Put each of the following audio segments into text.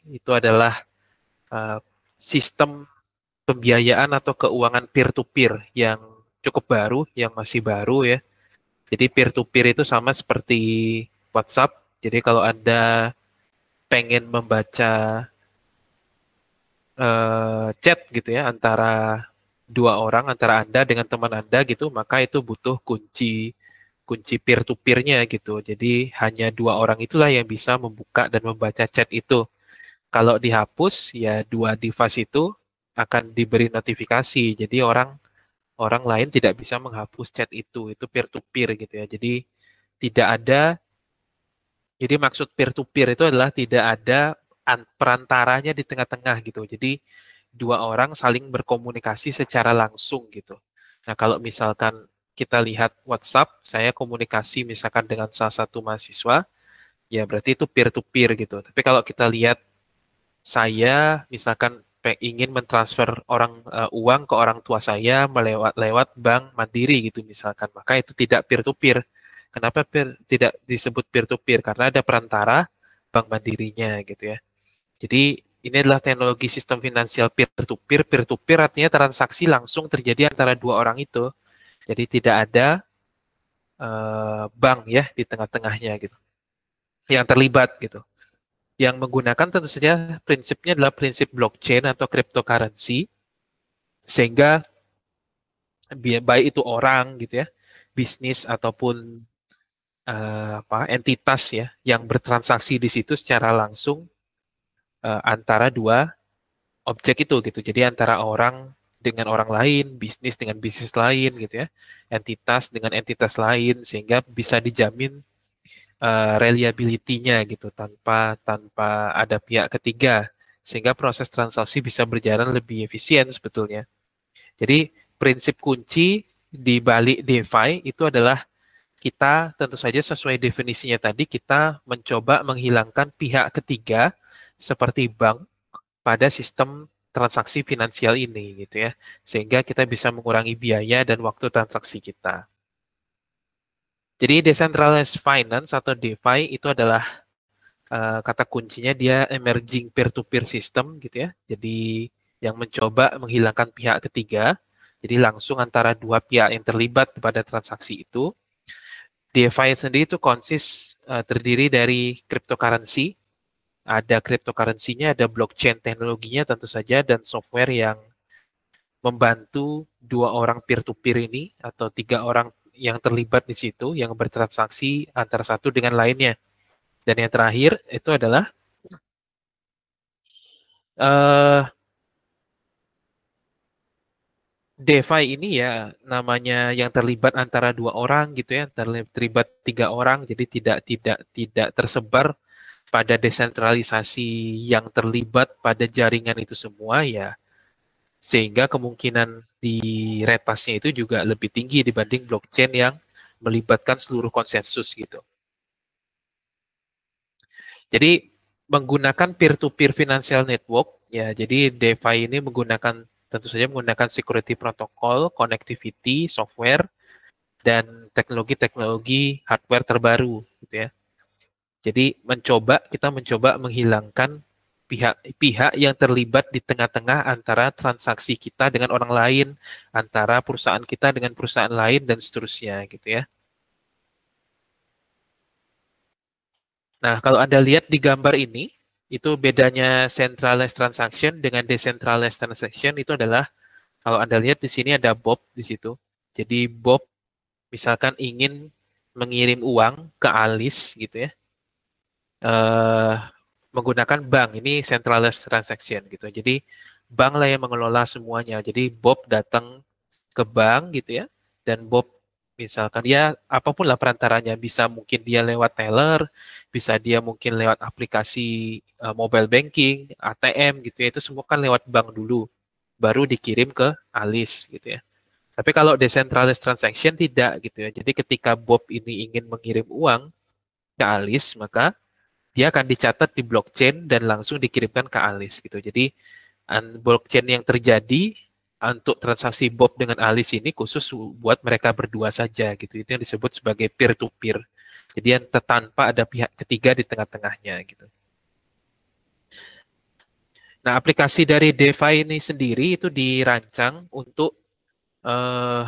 itu adalah sistem pembiayaan atau keuangan peer-to-peer yang cukup baru, yang masih baru ya. Jadi peer-to-peer itu sama seperti WhatsApp. Jadi kalau Anda pengen membaca chat gitu ya antara dua orang, antara Anda dengan teman Anda gitu, maka itu butuh kunci peer-to-peer-nya gitu. Jadi hanya dua orang itulah yang bisa membuka dan membaca chat itu. Kalau dihapus, ya dua device itu akan diberi notifikasi. Jadi orang orang lain tidak bisa menghapus chat itu peer-to-peer gitu ya. Jadi tidak ada, jadi maksud peer-to-peer itu adalah tidak ada perantaranya di tengah-tengah gitu. Jadi dua orang saling berkomunikasi secara langsung gitu. Nah kalau misalkan kita lihat WhatsApp, saya komunikasi misalkan dengan salah satu mahasiswa, ya berarti itu peer-to-peer gitu. Tapi kalau kita lihat saya misalkan ingin mentransfer uang ke orang tua saya lewat bank Mandiri gitu misalkan, maka itu tidak peer to peer. Kenapa tidak disebut peer to peer? Karena ada perantara bank Mandirinya gitu ya. Jadi ini adalah teknologi sistem finansial peer to peer. Peer to peer artinya transaksi langsung terjadi antara dua orang itu. Jadi tidak ada bank ya di tengah-tengahnya gitu yang terlibat gitu. Yang menggunakan tentu saja prinsipnya adalah prinsip blockchain atau cryptocurrency, sehingga baik itu orang gitu ya, bisnis ataupun entitas ya yang bertransaksi di situ secara langsung antara dua objek itu gitu. Jadi antara orang dengan orang lain, bisnis dengan bisnis lain gitu ya, entitas dengan entitas lain, sehingga bisa dijamin reliability-nya gitu tanpa tanpa ada pihak ketiga, sehingga proses transaksi bisa berjalan lebih efisien sebetulnya. Jadi prinsip kunci di balik DeFi itu adalah kita tentu saja sesuai definisinya tadi, kita mencoba menghilangkan pihak ketiga seperti bank pada sistem transaksi finansial ini gitu ya, sehingga kita bisa mengurangi biaya dan waktu transaksi kita. Jadi decentralized finance atau DeFi itu adalah kata kuncinya dia emerging peer-to-peer system gitu ya. Jadi yang mencoba menghilangkan pihak ketiga, jadi langsung antara dua pihak yang terlibat pada transaksi itu. DeFi sendiri itu terdiri dari cryptocurrency, ada cryptocurrency-nya, ada blockchain teknologinya tentu saja, dan software yang membantu dua orang peer-to-peer ini atau tiga orang yang terlibat di situ yang bertransaksi antara satu dengan lainnya. Dan yang terakhir itu adalah uh, DeFi ini ya namanya yang terlibat antara dua orang gitu ya, terlibat tiga orang, jadi tidak tersebar pada desentralisasi yang terlibat pada jaringan itu semua ya, sehingga kemungkinan di retasnya itu juga lebih tinggi dibanding blockchain yang melibatkan seluruh konsensus gitu. Jadi menggunakan peer-to-peer financial network ya, jadi DeFi ini tentu saja menggunakan security protocol, connectivity, software, dan teknologi-teknologi hardware terbaru gitu ya. Jadi kita mencoba menghilangkan pihak-pihak yang terlibat di tengah-tengah antara transaksi kita dengan orang lain, antara perusahaan kita dengan perusahaan lain dan seterusnya gitu ya. Nah, kalau Anda lihat di gambar ini, itu bedanya centralized transaction dengan decentralized transaction itu adalah kalau Anda lihat di sini ada Bob di situ. Jadi Bob misalkan ingin mengirim uang ke Alice gitu ya, eh, menggunakan bank, ini centralized transaction gitu. Jadi bank lah yang mengelola semuanya. Jadi Bob datang ke bank gitu ya, dan Bob misalkan dia apapun lah perantaranya, bisa mungkin dia lewat teller, bisa dia mungkin lewat aplikasi mobile banking, ATM gitu ya, itu semua kan lewat bank dulu, baru dikirim ke Alice gitu ya. Tapi kalau decentralized transaction tidak gitu ya. Jadi ketika Bob ini ingin mengirim uang ke Alice, maka dia akan dicatat di blockchain dan langsung dikirimkan ke Alice gitu. Jadi blockchain yang terjadi untuk transaksi Bob dengan Alice ini khusus buat mereka berdua saja gitu. Itu yang disebut sebagai peer to peer. Jadi yang tanpa ada pihak ketiga di tengah-tengahnya gitu. Nah, aplikasi dari DeFi ini sendiri itu dirancang untuk eh,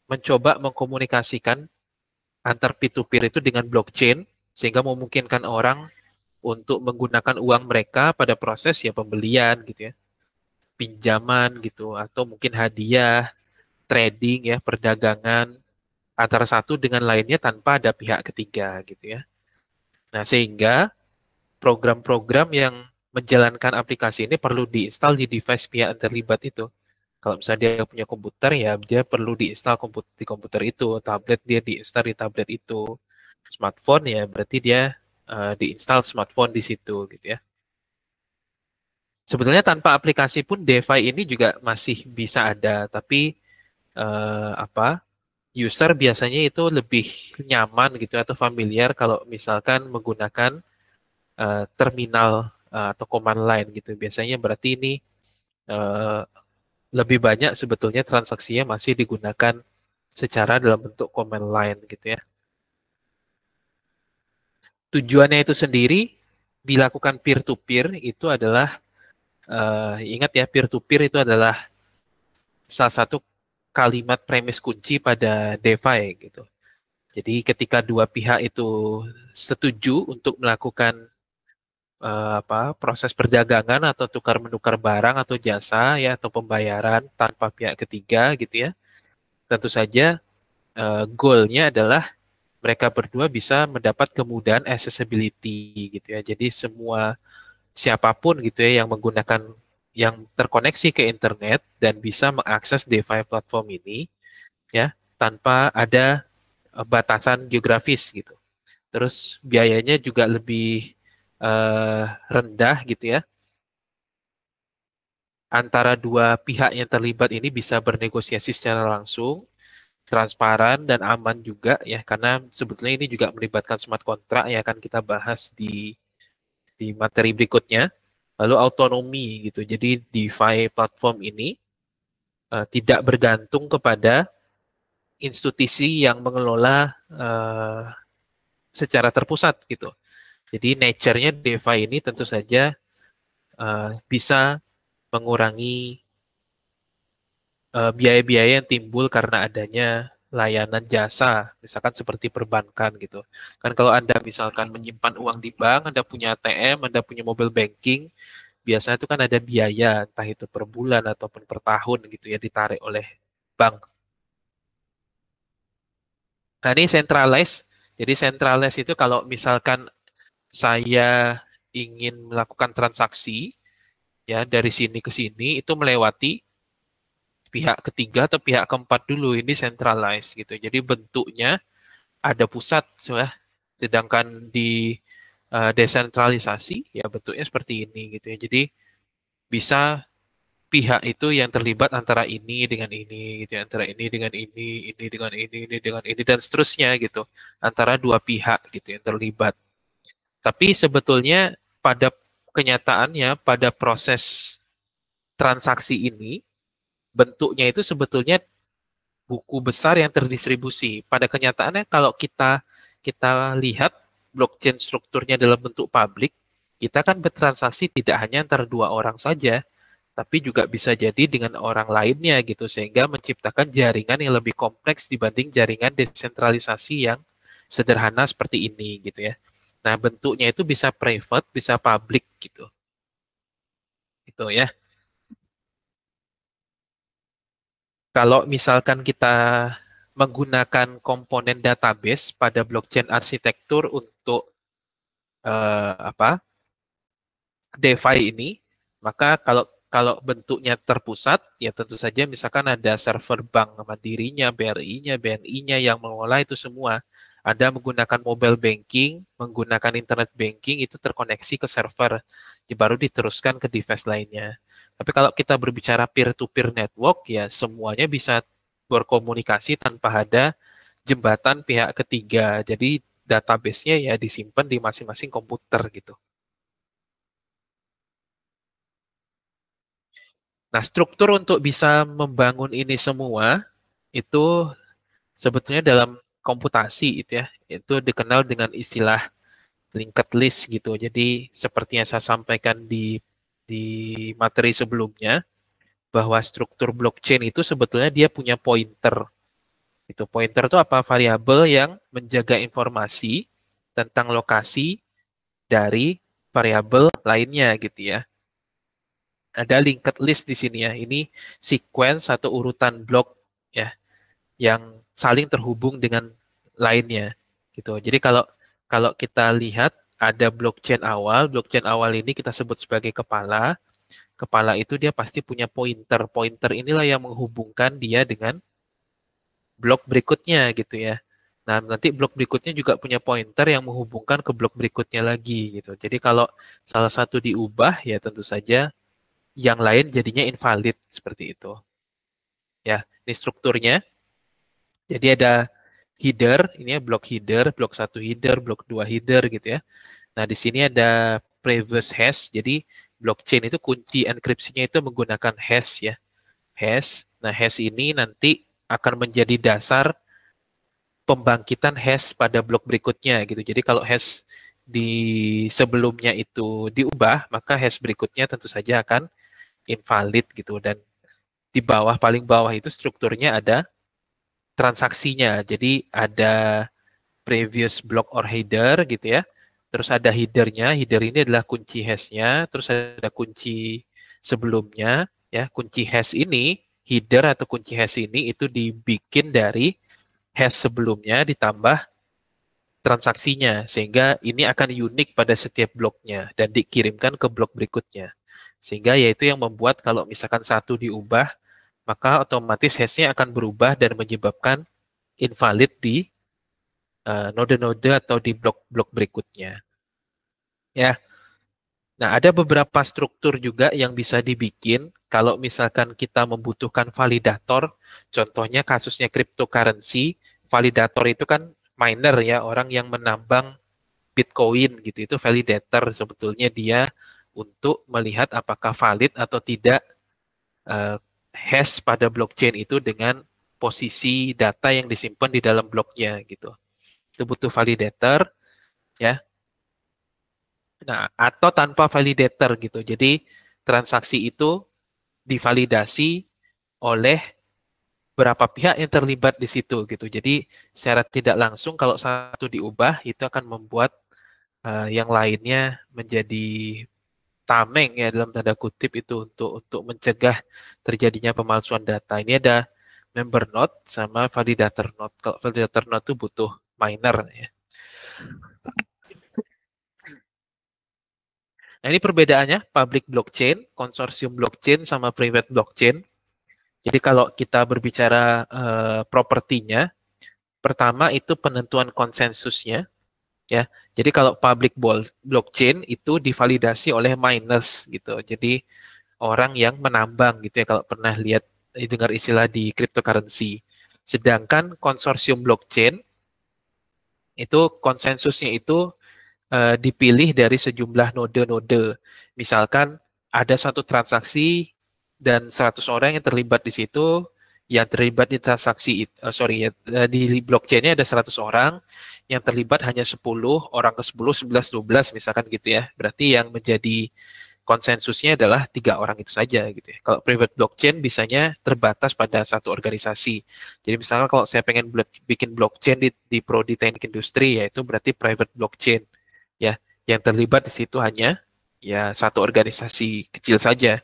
mencoba mengkomunikasikan antar P2P itu dengan blockchain, sehingga memungkinkan orang untuk menggunakan uang mereka pada proses ya pembelian gitu ya, pinjaman gitu, atau mungkin hadiah, trading ya, perdagangan antara satu dengan lainnya tanpa ada pihak ketiga gitu ya. Nah, sehingga program-program yang menjalankan aplikasi ini perlu diinstal di device pihak yang terlibat itu. Kalau misalnya dia punya komputer, ya dia perlu diinstal di komputer itu. Tablet, dia diinstal di tablet itu. Smartphone, ya berarti dia diinstal smartphone di situ gitu ya. Sebetulnya tanpa aplikasi pun DeFi ini juga masih bisa ada, tapi apa, user biasanya itu lebih nyaman gitu atau familiar kalau misalkan menggunakan terminal atau command line gitu. Biasanya berarti ini uh, lebih banyak sebetulnya transaksinya masih digunakan secara dalam bentuk command line gitu ya. Tujuannya itu sendiri dilakukan peer-to-peer itu adalah, ingat ya, peer-to-peer itu adalah salah satu kalimat premis kunci pada DeFi gitu. Jadi ketika dua pihak itu setuju untuk melakukan proses perdagangan atau tukar menukar barang atau jasa ya atau pembayaran tanpa pihak ketiga gitu ya. Tentu saja goalnya adalah mereka berdua bisa mendapat kemudahan accessibility gitu ya. Jadi semua siapapun gitu ya yang menggunakan, yang terkoneksi ke internet dan bisa mengakses DeFi platform ini ya tanpa ada batasan geografis gitu. Terus biayanya juga lebih rendah gitu ya. Antara dua pihak yang terlibat ini bisa bernegosiasi secara langsung, transparan dan aman juga ya, karena sebetulnya ini juga melibatkan smart contract yang akan kita bahas di materi berikutnya. Lalu autonomi gitu. Jadi DeFi platform ini tidak bergantung kepada institusi yang mengelola secara terpusat gitu. Jadi nature-nya DeFi ini tentu saja bisa mengurangi biaya-biaya yang timbul karena adanya layanan jasa, misalkan seperti perbankan gitu. Kan kalau Anda misalkan menyimpan uang di bank, Anda punya ATM, Anda punya mobile banking, biasanya itu kan ada biaya, entah itu per bulan ataupun per tahun gitu ya, ditarik oleh bank. Nah ini centralized, jadi centralized itu kalau misalkan saya ingin melakukan transaksi, ya dari sini ke sini, itu melewati pihak ketiga atau pihak keempat dulu, ini centralized gitu. Jadi bentuknya ada pusat, ya. Sedangkan di desentralisasi, ya bentuknya seperti ini gitu ya. Jadi bisa pihak itu yang terlibat antara ini dengan ini gitu ya, antara ini dengan ini dengan ini dengan ini dan seterusnya gitu, antara dua pihak gitu yang terlibat. Tapi sebetulnya pada kenyataannya pada proses transaksi ini bentuknya itu sebetulnya buku besar yang terdistribusi. Pada kenyataannya kalau kita kita lihat blockchain strukturnya dalam bentuk publik, kita kan bertransaksi tidak hanya antara dua orang saja, tapi juga bisa jadi dengan orang lainnya gitu, sehingga menciptakan jaringan yang lebih kompleks dibanding jaringan desentralisasi yang sederhana seperti ini gitu ya. Nah, bentuknya itu bisa private, bisa public gitu. Itu ya. Kalau misalkan kita menggunakan komponen database pada blockchain arsitektur untuk apa DeFi ini, maka kalau kalau bentuknya terpusat, ya tentu saja misalkan ada server bank Mandirinya, BRI-nya, BNI-nya yang mengelola itu semua. Anda menggunakan mobile banking, menggunakan internet banking, itu terkoneksi ke server, baru diteruskan ke device lainnya. Tapi kalau kita berbicara peer-to-peer network, ya semuanya bisa berkomunikasi tanpa ada jembatan pihak ketiga. Jadi database-nya ya disimpan di masing-masing komputer gitu. Nah, struktur untuk bisa membangun ini semua itu sebetulnya dalam komputasi itu ya, itu dikenal dengan istilah linked list gitu. Jadi seperti yang saya sampaikan di di materi sebelumnya bahwa struktur blockchain itu sebetulnya dia punya pointer. Itu pointer itu apa? Variabel yang menjaga informasi tentang lokasi dari variabel lainnya gitu ya. Ada linked list di sini ya. Ini sequence atau urutan blok ya yang saling terhubung dengan lainnya gitu. Jadi kalau kalau kita lihat ada blockchain awal ini kita sebut sebagai kepala. Kepala itu dia pasti punya pointer. Pointer inilah yang menghubungkan dia dengan blok berikutnya gitu ya. Nah, nanti blok berikutnya juga punya pointer yang menghubungkan ke blok berikutnya lagi gitu. Jadi kalau salah satu diubah ya tentu saja yang lain jadinya invalid seperti itu. Ya, ini strukturnya. Jadi ada header, ini ya blok header, blok 1 header, blok 2 header gitu ya. Nah, di sini ada previous hash. Jadi blockchain itu kunci enkripsinya itu menggunakan hash ya. Hash. Nah, hash ini nanti akan menjadi dasar pembangkitan hash pada blok berikutnya gitu. Jadi kalau hash di sebelumnya itu diubah, maka hash berikutnya tentu saja akan invalid gitu. Dan di bawah, paling bawah itu strukturnya ada transaksinya. Jadi ada previous block or header gitu ya. Terus ada headernya, header ini adalah kunci hashnya. Terus ada kunci sebelumnya, ya kunci hash ini, header atau kunci hash ini itu dibikin dari hash sebelumnya ditambah transaksinya, sehingga ini akan unik pada setiap bloknya dan dikirimkan ke blok berikutnya. Sehingga yaitu yang membuat kalau misalkan satu diubah, maka otomatis hashnya akan berubah dan menyebabkan invalid di node-node atau di blok-blok berikutnya. Ya, nah ada beberapa struktur juga yang bisa dibikin kalau misalkan kita membutuhkan validator. Contohnya kasusnya cryptocurrency, validator itu kan miner ya, orang yang menambang Bitcoin gitu. Itu validator sebetulnya dia untuk melihat apakah valid atau tidak uh, hash pada blockchain itu dengan posisi data yang disimpan di dalam bloknya gitu. Itu butuh validator ya. Nah, atau tanpa validator gitu. Jadi transaksi itu divalidasi oleh berapa pihak yang terlibat di situ gitu. Jadi secara tidak langsung kalau satu diubah itu akan membuat yang lainnya menjadi tameng ya dalam tanda kutip itu untuk mencegah terjadinya pemalsuan data. Ini ada member node sama validator node. Kalau validator node itu butuh miner ya. Nah, ini perbedaannya public blockchain, konsorsium blockchain, sama private blockchain. Jadi kalau kita berbicara propertinya, pertama itu penentuan konsensusnya. Ya, jadi kalau public blockchain itu divalidasi oleh miners gitu. Jadi orang yang menambang gitu ya kalau pernah lihat dengar istilah di cryptocurrency. Sedangkan konsorsium blockchain itu konsensusnya itu dipilih dari sejumlah node-node. Misalkan ada satu transaksi dan 100 orang yang terlibat di situ, yang terlibat di transaksi di blockchain-nya ada 100 orang, yang terlibat hanya 10, orang ke 10, 11, 12 misalkan gitu ya. Berarti yang menjadi konsensusnya adalah 3 orang itu saja gitu ya. Kalau private blockchain bisanya terbatas pada satu organisasi. Jadi misalnya kalau saya pengen bikin blockchain di prodi teknik industri, yaitu berarti private blockchain ya. Yang terlibat di situ hanya ya satu organisasi kecil saja.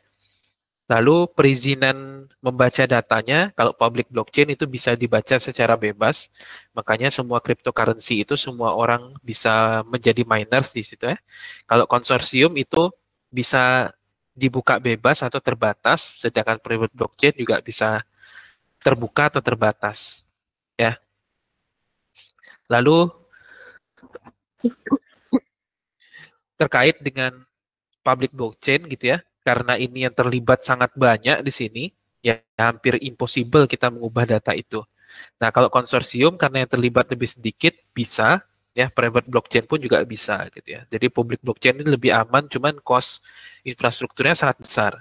Lalu perizinan membaca datanya, kalau public blockchain itu bisa dibaca secara bebas, makanya semua cryptocurrency itu semua orang bisa menjadi miners di situ ya. Kalau konsorsium itu bisa dibuka bebas atau terbatas, sedangkan private blockchain juga bisa terbuka atau terbatas. Ya. Lalu terkait dengan public blockchain gitu ya, karena ini yang terlibat sangat banyak di sini, ya hampir impossible kita mengubah data itu. Nah, kalau konsorsium karena yang terlibat lebih sedikit bisa, ya private blockchain pun juga bisa gitu ya. Jadi public blockchain ini lebih aman, cuman cost infrastrukturnya sangat besar.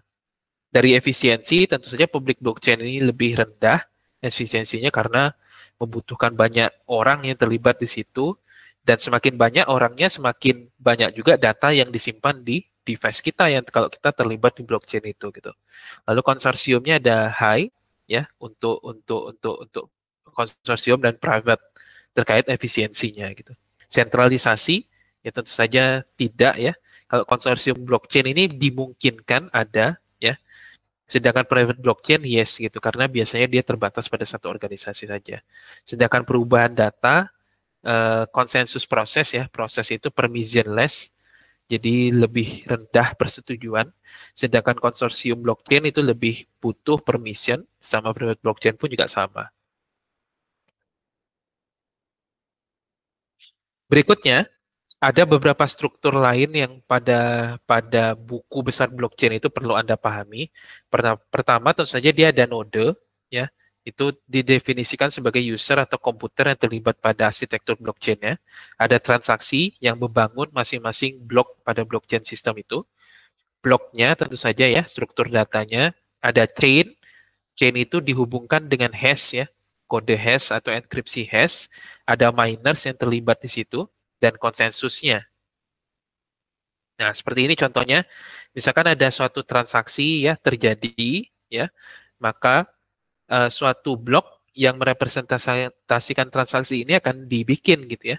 Dari efisiensi tentu saja public blockchain ini lebih rendah efisiensinya karena membutuhkan banyak orang yang terlibat di situ dan semakin banyak orangnya semakin banyak juga data yang disimpan di device kita yang kalau kita terlibat di blockchain itu gitu. Lalu konsorsiumnya ada HAI ya untuk konsorsium dan private terkait efisiensinya gitu. Sentralisasi ya tentu saja tidak ya. Kalau konsorsium blockchain ini dimungkinkan ada ya. Sedangkan private blockchain yes gitu karena biasanya dia terbatas pada satu organisasi saja. Sedangkan perubahan data konsensus proses ya, proses itu permissionless, jadi lebih rendah persetujuan. Sedangkan konsorsium blockchain itu lebih butuh permission, sama private blockchain pun juga sama. Berikutnya, ada beberapa struktur lain yang pada buku besar blockchain itu perlu Anda pahami. Pertama, tentu saja dia ada node, ya, itu didefinisikan sebagai user atau komputer yang terlibat pada arsitektur blockchain-nya. Ada transaksi yang membangun masing-masing blok pada blockchain sistem itu. Bloknya tentu saja ya, struktur datanya. Ada chain, chain itu dihubungkan dengan hash ya, kode hash atau enkripsi hash. Ada miners yang terlibat di situ dan konsensusnya. Nah, seperti ini contohnya, misalkan ada suatu transaksi ya terjadi ya, maka suatu blok yang merepresentasikan transaksi ini akan dibikin gitu ya.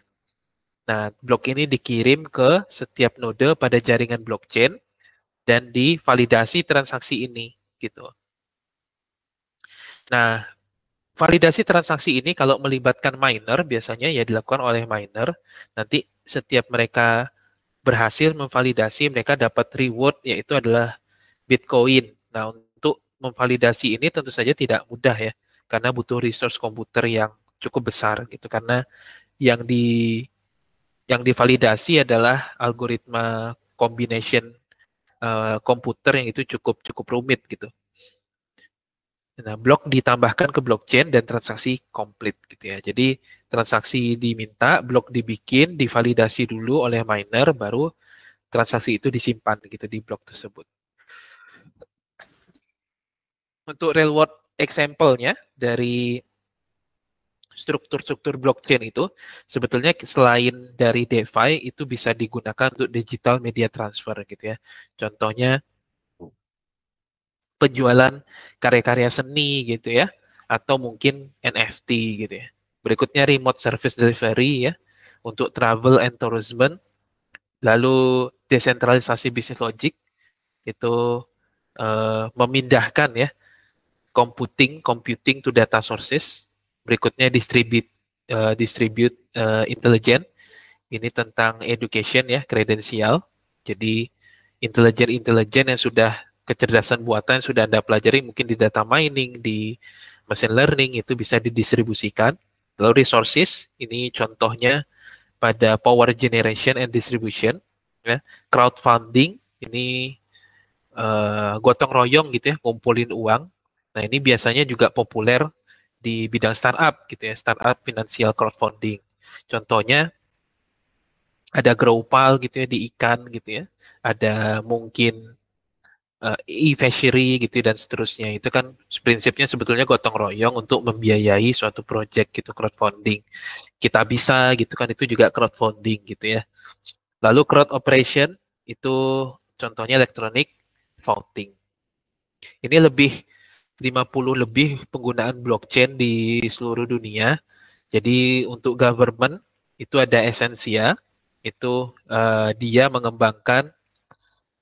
Nah, blok ini dikirim ke setiap node pada jaringan blockchain dan divalidasi transaksi ini gitu. Nah, validasi transaksi ini kalau melibatkan miner biasanya ya dilakukan oleh miner. Nanti setiap mereka berhasil memvalidasi, mereka dapat reward, yaitu adalah Bitcoin. Nah, untuk memvalidasi ini tentu saja tidak mudah ya, karena butuh resource komputer yang cukup besar gitu. Karena yang divalidasi adalah algoritma combination komputer yang itu cukup rumit gitu. Nah, blok ditambahkan ke blockchain dan transaksi komplit gitu ya. Jadi transaksi diminta, blok dibikin, divalidasi dulu oleh miner, baru transaksi itu disimpan gitu di blok tersebut. Untuk real world example-nya dari struktur-struktur blockchain itu, sebetulnya selain dari DeFi itu bisa digunakan untuk digital media transfer gitu ya. Contohnya penjualan karya-karya seni gitu ya, atau mungkin NFT gitu ya. Berikutnya remote service delivery ya, untuk travel and tourism. Lalu desentralisasi bisnis logic, itu memindahkan ya computing to data sources. Berikutnya distribute intelligence. Ini tentang education ya, kredensial. Jadi intelijen yang sudah kecerdasan buatan yang sudah Anda pelajari mungkin di data mining, di machine learning itu bisa didistribusikan. Lalu resources, ini contohnya pada power generation and distribution, ya. Crowdfunding, ini gotong royong gitu ya, ngumpulin uang. Nah, ini biasanya juga populer di bidang startup gitu ya, startup financial crowdfunding. Contohnya ada Growpal gitu ya di ikan gitu ya. Ada mungkin e-fishery gitu dan seterusnya. Itu kan prinsipnya sebetulnya gotong royong untuk membiayai suatu project gitu, crowdfunding. Kita bisa gitu kan, itu juga crowdfunding gitu ya. Lalu crowd operation itu contohnya electronic voting. Ini 50 lebih penggunaan blockchain di seluruh dunia. Jadi untuk government itu ada Essentia, itu dia mengembangkan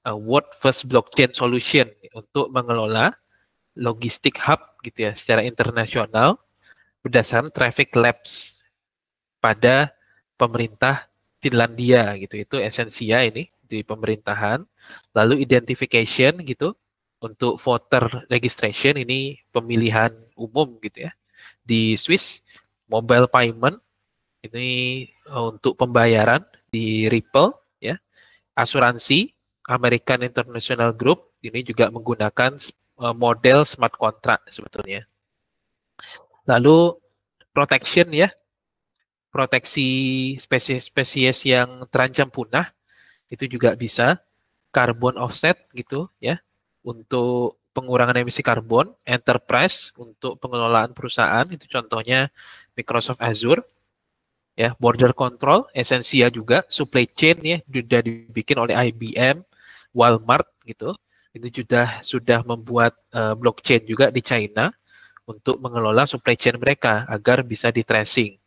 world first blockchain solution untuk mengelola logistik hub gitu ya secara internasional berdasarkan traffic labs pada pemerintah Finlandia gitu. Itu Essentia ini di pemerintahan. Lalu identification gitu untuk voter registration, ini pemilihan umum gitu ya. Di Swiss mobile payment ini untuk pembayaran di Ripple ya. Asuransi American International Group ini juga menggunakan model smart contract sebetulnya. Lalu protection ya, proteksi spesies-spesies yang terancam punah itu juga bisa. Carbon offset gitu ya, untuk pengurangan emisi karbon. Enterprise untuk pengelolaan perusahaan, itu contohnya Microsoft Azure ya. Border control Essentia juga. Supply chain ya sudah dibikin oleh IBM. Walmart gitu, itu sudah membuat blockchain juga di China untuk mengelola supply chain mereka agar bisa di tracing.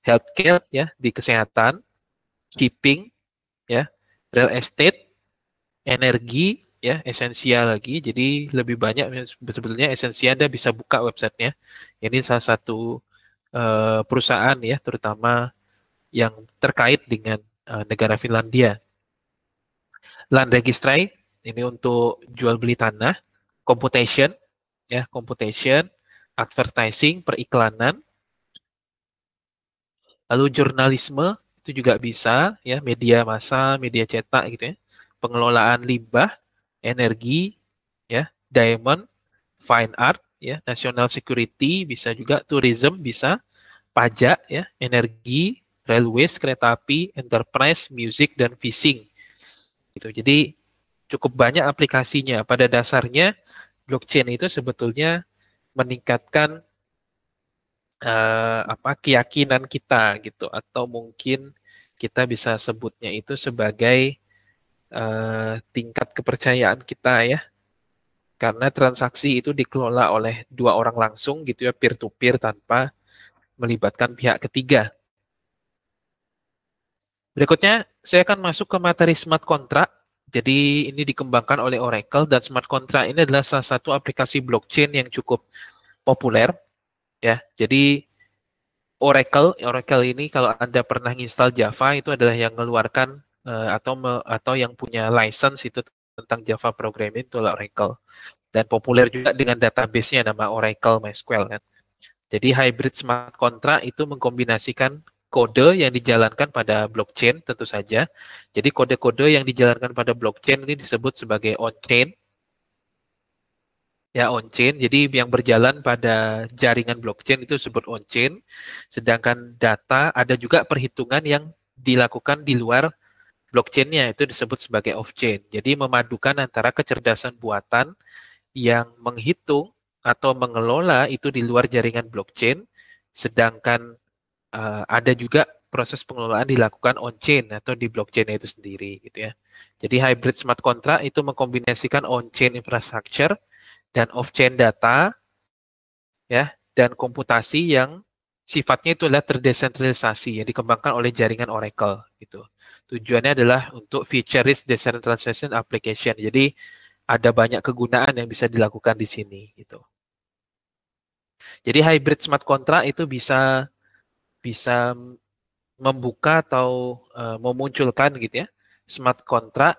Healthcare ya, di kesehatan, shipping ya, real estate, energi ya, esensial lagi. Jadi lebih banyak sebetulnya esensial. Anda bisa buka websitenya. Ini salah satu perusahaan ya, terutama yang terkait dengan negara Finlandia. Land registry ini untuk jual beli tanah, computation ya, computation, advertising, periklanan, lalu jurnalisme itu juga bisa ya, media massa, media cetak gitu ya, pengelolaan limbah, energi ya, diamond, fine art ya, national security bisa juga, tourism bisa, pajak ya, energi, railways, kereta api, enterprise, music dan fishing gitu. Jadi cukup banyak aplikasinya. Pada dasarnya blockchain itu sebetulnya meningkatkan keyakinan kita gitu, atau mungkin kita bisa sebutnya itu sebagai tingkat kepercayaan kita ya, karena transaksi itu dikelola oleh dua orang langsung gitu ya, peer to peer tanpa melibatkan pihak ketiga. Berikutnya saya akan masuk ke materi smart contract. Jadi ini dikembangkan oleh Oracle, dan smart contract ini adalah salah satu aplikasi blockchain yang cukup populer ya. Jadi Oracle ini kalau Anda pernah install Java, itu adalah yang mengeluarkan atau yang punya license itu tentang Java programming, itu adalah Oracle. Dan populer juga dengan database-nya nama Oracle MySQL kan. Jadi hybrid smart contract itu mengkombinasikan kode yang dijalankan pada blockchain tentu saja. Jadi kode-kode yang dijalankan pada blockchain ini disebut sebagai on-chain. Ya, on-chain. Jadi yang berjalan pada jaringan blockchain itu disebut on-chain. Sedangkan data, ada juga perhitungan yang dilakukan di luar blockchain-nya, itu disebut sebagai off-chain. Jadi memadukan antara kecerdasan buatan yang menghitung atau mengelola itu di luar jaringan blockchain, sedangkan ada juga proses pengelolaan dilakukan on-chain atau di blockchain itu sendiri gitu ya. Jadi hybrid smart contract itu mengkombinasikan on-chain infrastructure dan off-chain data ya, dan komputasi yang sifatnya itu adalah terdesentralisasi yang dikembangkan oleh jaringan Oracle gitu. Tujuannya adalah untuk feature-rich decentralization application. Jadi ada banyak kegunaan yang bisa dilakukan di sini gitu. Jadi hybrid smart contract itu bisa bisa membuka atau memunculkan gitu ya, smart contract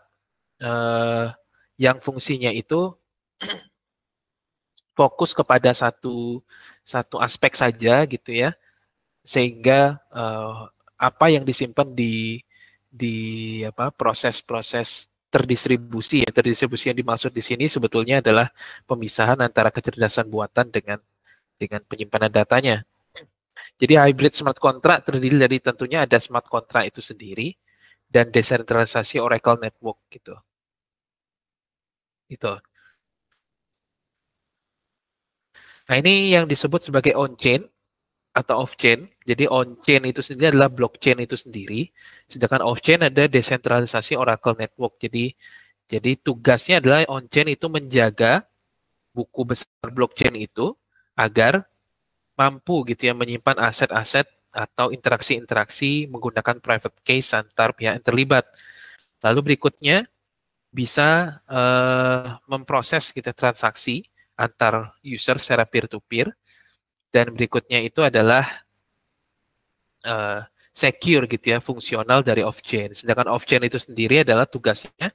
yang fungsinya itu fokus kepada satu aspek saja gitu ya, sehingga apa yang disimpan di proses-proses terdistribusi ya, terdistribusi yang dimaksud di sini sebetulnya adalah pemisahan antara kecerdasan buatan dengan penyimpanan datanya. Jadi hybrid smart contract terdiri dari tentunya ada smart contract itu sendiri dan desentralisasi Oracle Network gitu. Itu. Nah, ini yang disebut sebagai on-chain atau off-chain. Jadi on-chain itu sendiri adalah blockchain itu sendiri, sedangkan off-chain ada desentralisasi Oracle Network. Jadi tugasnya adalah on-chain itu menjaga buku besar blockchain itu agar mampu gitu ya menyimpan aset-aset atau interaksi-interaksi menggunakan private case antar pihak yang terlibat. Lalu berikutnya bisa memproses gitu transaksi antar user secara peer-to-peer, dan berikutnya itu adalah secure gitu ya, fungsional dari off-chain. Sedangkan off-chain itu sendiri adalah tugasnya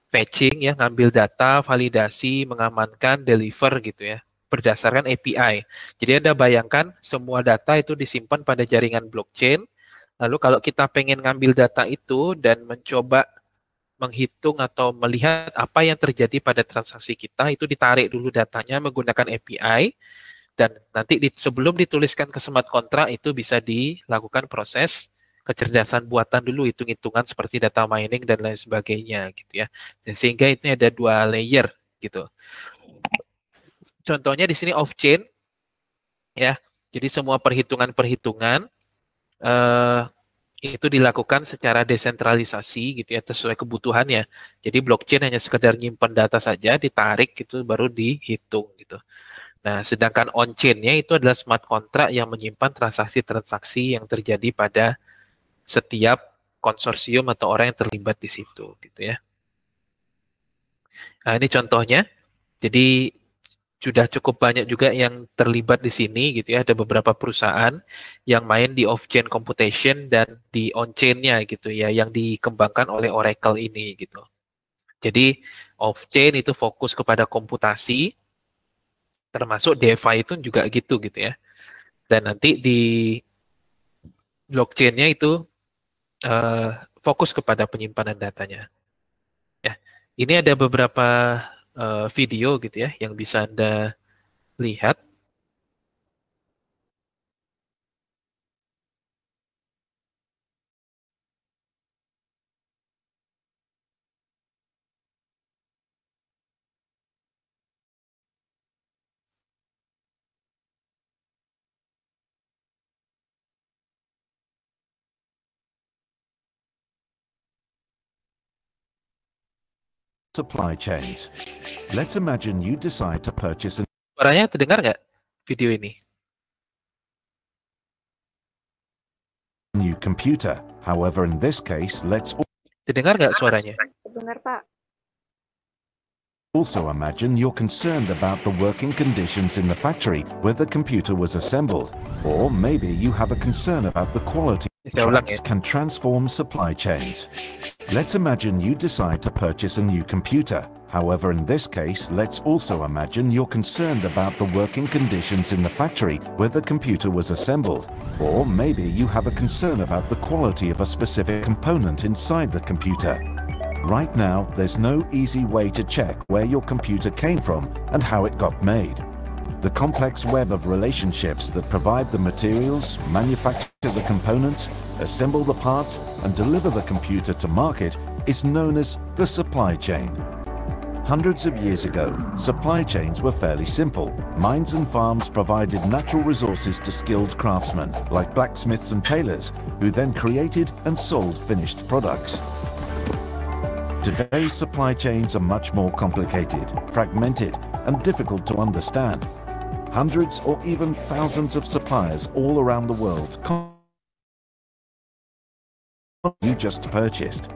fetching ya, ngambil data, validasi, mengamankan, deliver gitu ya, berdasarkan API. Jadi Anda bayangkan semua data itu disimpan pada jaringan blockchain. Lalu kalau kita pengen ngambil data itu dan mencoba menghitung atau melihat apa yang terjadi pada transaksi kita, itu ditarik dulu datanya menggunakan API, dan nanti sebelum dituliskan ke smart contract itu bisa dilakukan proses kecerdasan buatan dulu, hitung-hitungan seperti data mining dan lain sebagainya gitu ya. Dan sehingga ini ada dua layer gitu. Contohnya di sini off-chain ya. Jadi semua perhitungan-perhitungan itu dilakukan secara desentralisasi gitu ya, sesuai kebutuhannya. Jadi blockchain hanya sekedar nyimpan data saja, ditarik gitu baru dihitung gitu. Nah, sedangkan on-chain-nya itu adalah smart contract yang menyimpan transaksi-transaksi yang terjadi pada setiap konsorsium atau orang yang terlibat di situ gitu ya. Nah, ini contohnya. Jadi sudah cukup banyak juga yang terlibat di sini gitu ya. Ada beberapa perusahaan yang main di off-chain computation dan di on-chain-nya gitu ya, yang dikembangkan oleh Oracle ini gitu. Jadi off-chain itu fokus kepada komputasi, termasuk DeFi itu juga gitu ya. Dan nanti di blockchain-nya itu eh, fokus kepada penyimpanan datanya. Ya, ini ada beberapa video gitu ya yang bisa Anda lihat. Supply chains. Let's imagine you decide to purchase a Suaranya terdengar nggak video ini? new computer. However, in this case, let's Terdengar nggak suaranya? Dengar, Pak. also imagine you're concerned about the working conditions in the factory where the computer was assembled. Or maybe you have a concern about the quality. Saya ulang ya. Contracts can transform supply chains. Let's imagine you decide to purchase a new computer. However, in this case, let's also imagine you're concerned about the working conditions in the factory where the computer was assembled. Or maybe you have a concern about the quality of a specific component inside the computer. Right now, there's no easy way to check where your computer came from and how it got made. The complex web of relationships that provide the materials, manufacture the components, assemble the parts, and deliver the computer to market is known as the supply chain. Hundreds of years ago, supply chains were fairly simple. Mines and farms provided natural resources to skilled craftsmen, like blacksmiths and tailors, who then created and sold finished products. Today's supply chains are much more complicated, fragmented, and difficult to understand. Hundreds or even thousands of suppliers all around the world you just purchased.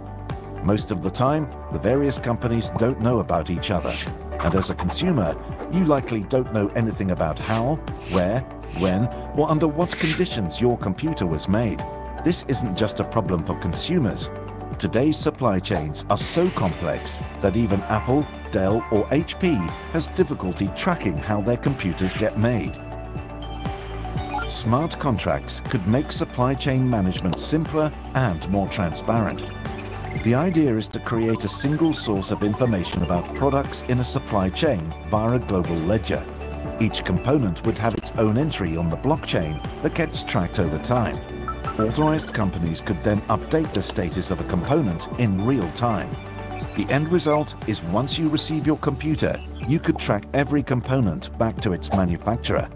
Most of the time, the various companies don't know about each other. And as a consumer, you likely don't know anything about how, where, when, or under what conditions your computer was made. This isn't just a problem for consumers. Today's supply chains are so complex that even Apple, Dell, or HP has difficulty tracking how their computers get made. Smart contracts could make supply chain management simpler and more transparent. The idea is to create a single source of information about products in a supply chain via a global ledger. Each component would have its own entry on the blockchain that gets tracked over time. Authorized companies could then update the status of a component in real time. The end result is once you receive your computer, you could track every component back to its manufacturer.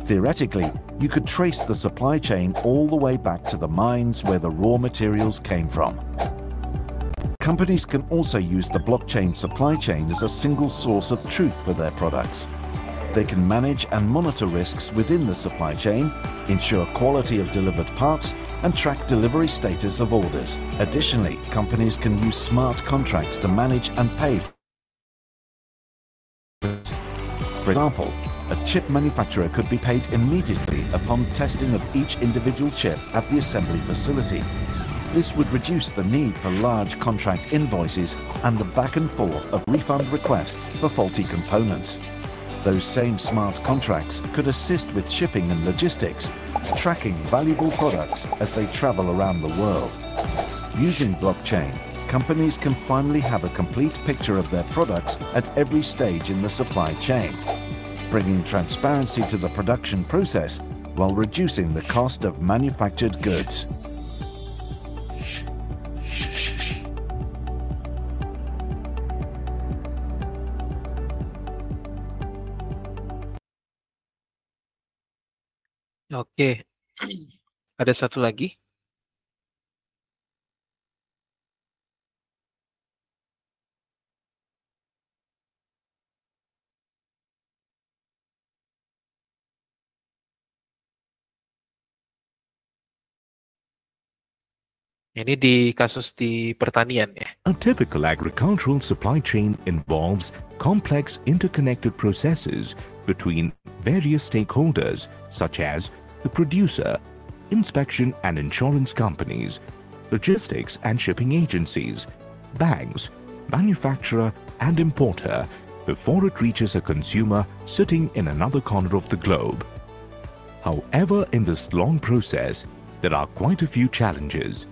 Theoretically, you could trace the supply chain all the way back to the mines where the raw materials came from. Companies can also use the blockchain supply chain as a single source of truth for their products. They can manage and monitor risks within the supply chain, ensure quality of delivered parts, and track delivery status of orders. Additionally, companies can use smart contracts to manage and pay. For example, a chip manufacturer could be paid immediately upon testing of each individual chip at the assembly facility. This would reduce the need for large contract invoices and the back and forth of refund requests for faulty components. Those same smart contracts could assist with shipping and logistics, tracking valuable products as they travel around the world. Using blockchain, companies can finally have a complete picture of their products at every stage in the supply chain, bringing transparency to the production process while reducing the cost of manufactured goods. Oke, ada satu lagi. Ini di kasus di pertanian ya. A typical agricultural supply chain involves complex interconnected processes between various stakeholders such as the producer, inspection and insurance companies, logistics and shipping agencies, banks, manufacturer and importer before it reaches a consumer sitting in another corner of the globe. However, in this long process, there are quite a few challenges.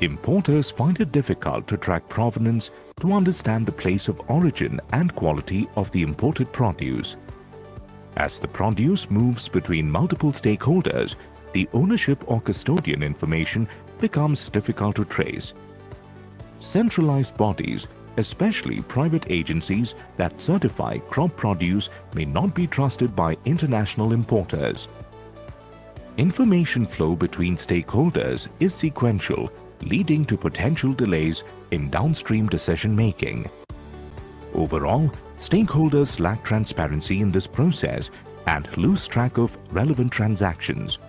Importers find it difficult to track provenance to understand the place of origin and quality of the imported produce. As the produce moves between multiple stakeholders, the ownership or custodian information becomes difficult to trace. Centralized bodies, especially private agencies that certify crop produce, may not be trusted by international importers. Information flow between stakeholders is sequential, leading to potential delays in downstream decision-making. Overall, stakeholders lack transparency in this process and lose track of relevant transactions.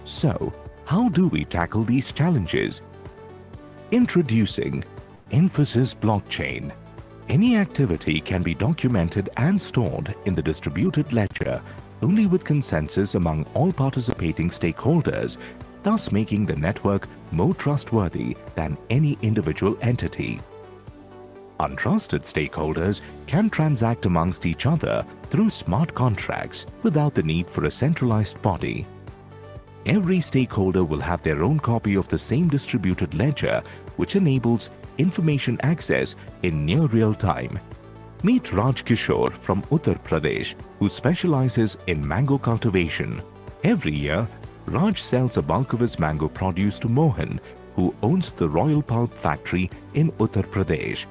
So, how do we tackle these challenges? Introducing Infosys Blockchain. Any activity can be documented and stored in the distributed ledger only with consensus among all participating stakeholders, thus making the network more trustworthy than any individual entity. Untrusted stakeholders can transact amongst each other through smart contracts without the need for a centralized body. Every stakeholder will have their own copy of the same distributed ledger, which enables information access in near real time. Meet Raj Kishore from Uttar Pradesh, who specializes in mango cultivation. Every year, Raj sells a bulk of his mango produce to Mohan, who owns the Royal Pulp Factory in Uttar Pradesh.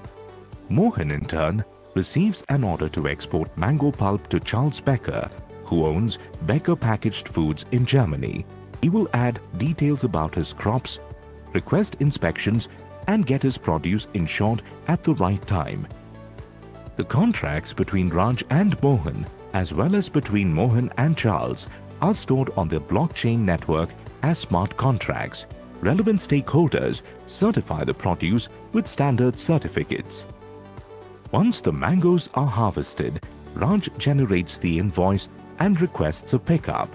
Mohan, in turn, receives an order to export mango pulp to Charles Becker, who owns Becker Packaged Foods in Germany. He will add details about his crops, request inspections, and get his produce insured at the right time. The contracts between Raj and Mohan, as well as between Mohan and Charles, are stored on the blockchain network as smart contracts. Relevant stakeholders certify the produce with standard certificates. Once the mangoes are harvested, Raj generates the invoice and requests a pickup.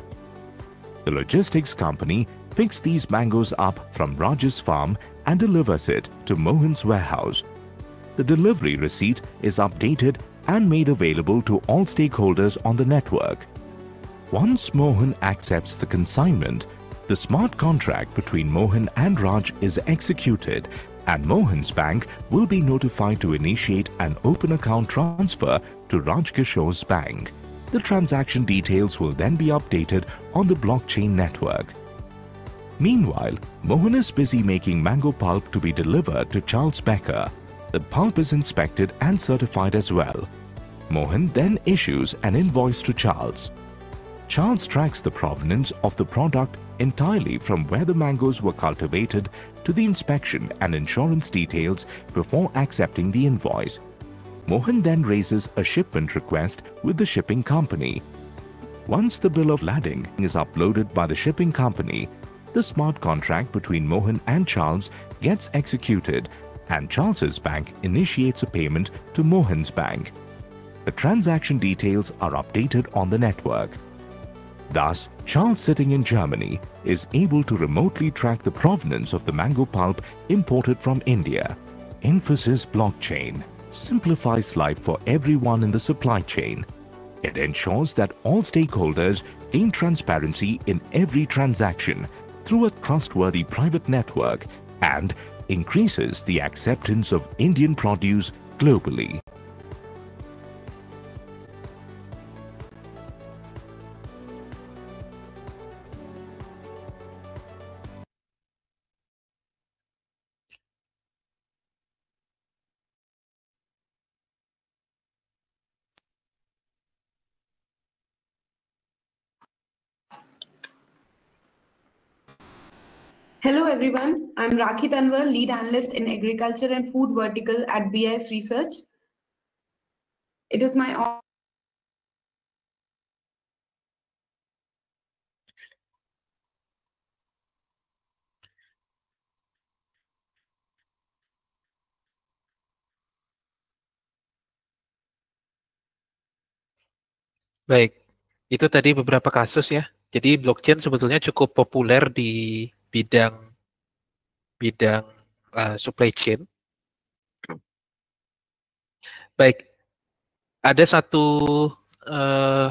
The logistics company picks these mangoes up from Raj's farm and delivers it to Mohan's warehouse. The delivery receipt is updated and made available to all stakeholders on the network. Once Mohan accepts the consignment, the smart contract between Mohan and Raj is executed, and Mohan's bank will be notified to initiate an open account transfer to Raj Kishore's bank. The transaction details will then be updated on the blockchain network. Meanwhile, Mohan is busy making mango pulp to be delivered to Charles Becker. The pulp is inspected and certified as well. Mohan then issues an invoice to Charles. Charles tracks the provenance of the product entirely from where the mangoes were cultivated to the inspection and insurance details before accepting the invoice. Mohan then raises a shipment request with the shipping company. Once the bill of lading is uploaded by the shipping company, the smart contract between Mohan and Charles gets executed, and Charles's bank initiates a payment to Mohan's bank. The transaction details are updated on the network. Thus, Charles, sitting in Germany, is able to remotely track the provenance of the mango pulp imported from India. Infosys Blockchain simplifies life for everyone in the supply chain. It ensures that all stakeholders gain transparency in every transaction through a trustworthy private network and increases the acceptance of Indian produce globally. Hello everyone, I'm Rakhi Tanwar, Lead Analyst in Agriculture and Food Vertical at BIS Research. It is my honor. Baik, itu tadi beberapa kasus ya. Jadi blockchain sebetulnya cukup populer di bidang bidang supply chain. Baik, ada satu eh,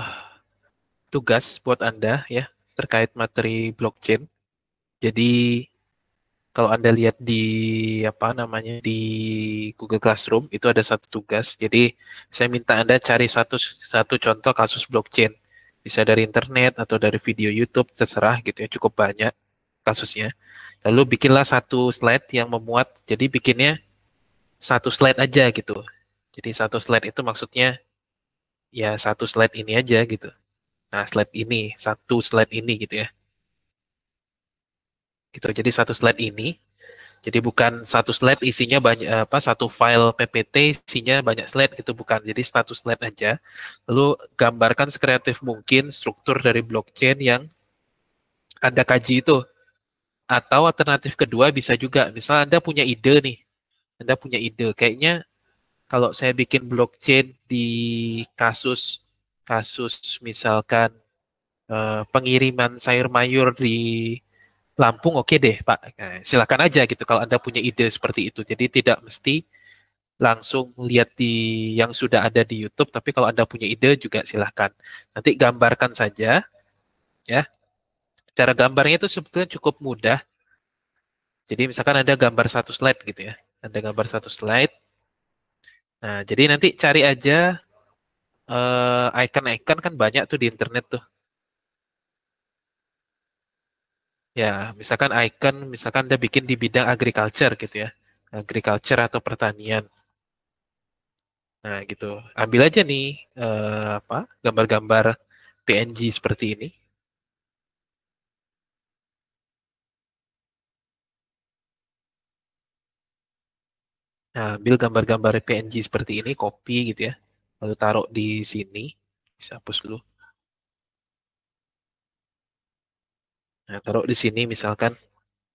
tugas buat Anda ya terkait materi blockchain. Jadi kalau Anda lihat di apa namanya di Google Classroom itu ada satu tugas. Jadi saya minta Anda cari satu satu contoh kasus blockchain. Bisa dari internet atau dari video YouTube, terserah gitu ya, cukup banyak kasusnya. Lalu bikinlah satu slide yang memuat. Jadi bikinnya satu slide aja gitu. Jadi satu slide itu maksudnya ya satu slide ini aja gitu. Nah, slide ini, satu slide ini gitu ya. Gitu. Jadi satu slide ini. Jadi bukan satu slide isinya banyak apa satu file PPT isinya banyak slide gitu bukan. Jadi satu slide aja. Lalu gambarkan sekreatif mungkin struktur dari blockchain yang Anda kaji itu. Atau alternatif kedua bisa juga. Misal Anda punya ide nih. Anda punya ide. Kayaknya kalau saya bikin blockchain di kasus kasus misalkan pengiriman sayur mayur di Lampung, oke deh Pak. Nah, silakan aja gitu kalau Anda punya ide seperti itu. Jadi tidak mesti langsung lihat di yang sudah ada di YouTube, tapi kalau Anda punya ide juga silakan. Nanti gambarkan saja ya. Cara gambarnya itu sebetulnya cukup mudah. Jadi misalkan ada gambar satu slide gitu ya. Ada gambar satu slide. Nah, jadi nanti cari aja icon-icon kan banyak tuh di internet tuh. Ya, misalkan icon, misalkan Anda bikin di bidang agriculture gitu ya. Agriculture atau pertanian. Nah, gitu. Ambil aja nih apa gambar-gambar PNG seperti ini. Nah, ambil gambar-gambar PNG seperti ini, copy gitu ya. Lalu taruh di sini. Bisa hapus dulu. Nah, taruh di sini misalkan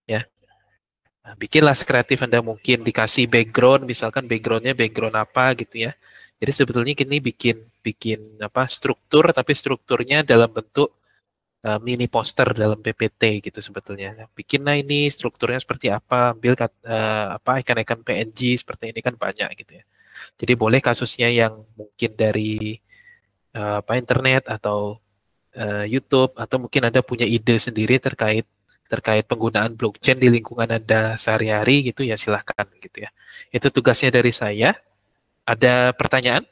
ya. Nah, bikinlah sekreatif Anda mungkin dikasih background, misalkan backgroundnya background apa gitu ya. Jadi sebetulnya ini bikin bikin apa struktur, tapi strukturnya dalam bentuk mini poster dalam PPT gitu sebetulnya. Nah, bikinlah ini strukturnya seperti apa, ambil apa ikan-ikan PNG seperti ini kan banyak gitu ya. Jadi boleh kasusnya yang mungkin dari apa internet atau YouTube atau mungkin Anda punya ide sendiri terkait terkait penggunaan blockchain di lingkungan Anda sehari-hari gitu ya silahkan gitu ya. Itu tugasnya dari saya. Ada pertanyaan?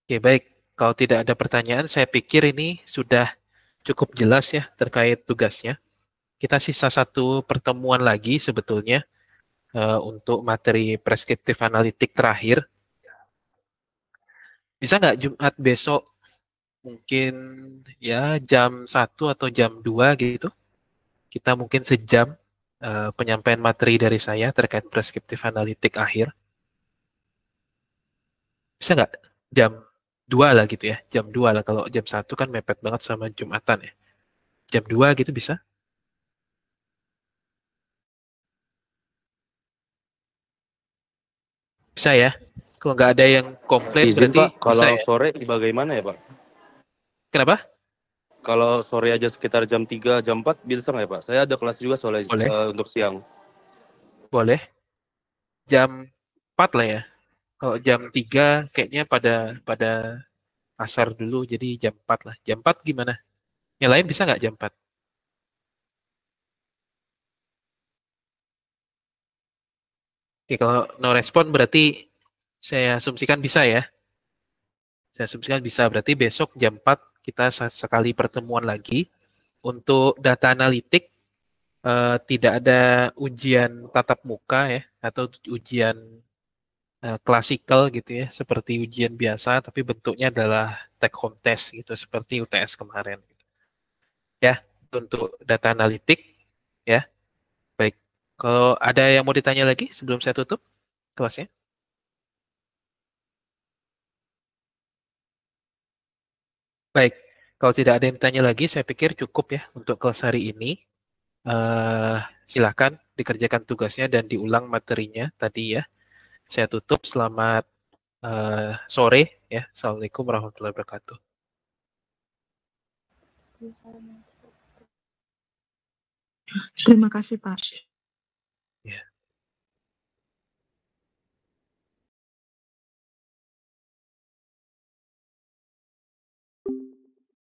Oke, baik. Kalau tidak ada pertanyaan, saya pikir ini sudah cukup jelas ya terkait tugasnya. Kita sisa satu pertemuan lagi sebetulnya untuk materi preskriptif analitik terakhir. Bisa nggak Jumat besok mungkin ya jam 1 atau jam 2 gitu? Kita mungkin sejam penyampaian materi dari saya terkait preskriptif analitik akhir. Bisa nggak jam 2 lah gitu ya, jam 2 lah. Kalau jam 1 kan mepet banget sama Jumatan ya. Jam 2 gitu bisa? Bisa ya? Kalau nggak ada yang komplain Izin berarti Pak, bisa kalau ya? sore bagaimana ya Pak? Kenapa? Kalau sore aja sekitar jam 3, jam 4 bisa nggak ya Pak? Saya ada kelas juga soalnya Boleh, untuk siang. boleh. Jam 4 lah ya. Kalau jam 3 kayaknya pada pada asar dulu, jadi jam 4 lah. Jam 4 gimana? Yang lain bisa nggak jam 4? Oke, kalau no respon berarti saya asumsikan bisa ya. Saya asumsikan bisa. Berarti besok jam 4 kita sekali pertemuan lagi. Untuk data analitik, tidak ada ujian tatap muka ya, atau ujian klasikal gitu ya, seperti ujian biasa, tapi bentuknya adalah take home test gitu, seperti UTS kemarin. Ya, untuk data analitik, ya. Baik, kalau ada yang mau ditanya lagi sebelum saya tutup kelasnya? Baik, kalau tidak ada yang ditanya lagi, saya pikir cukup ya untuk kelas hari ini. Eh, Silahkan dikerjakan tugasnya dan diulang materinya tadi ya. Saya tutup, selamat sore ya. Assalamualaikum warahmatullahi wabarakatuh. Terima kasih Pak.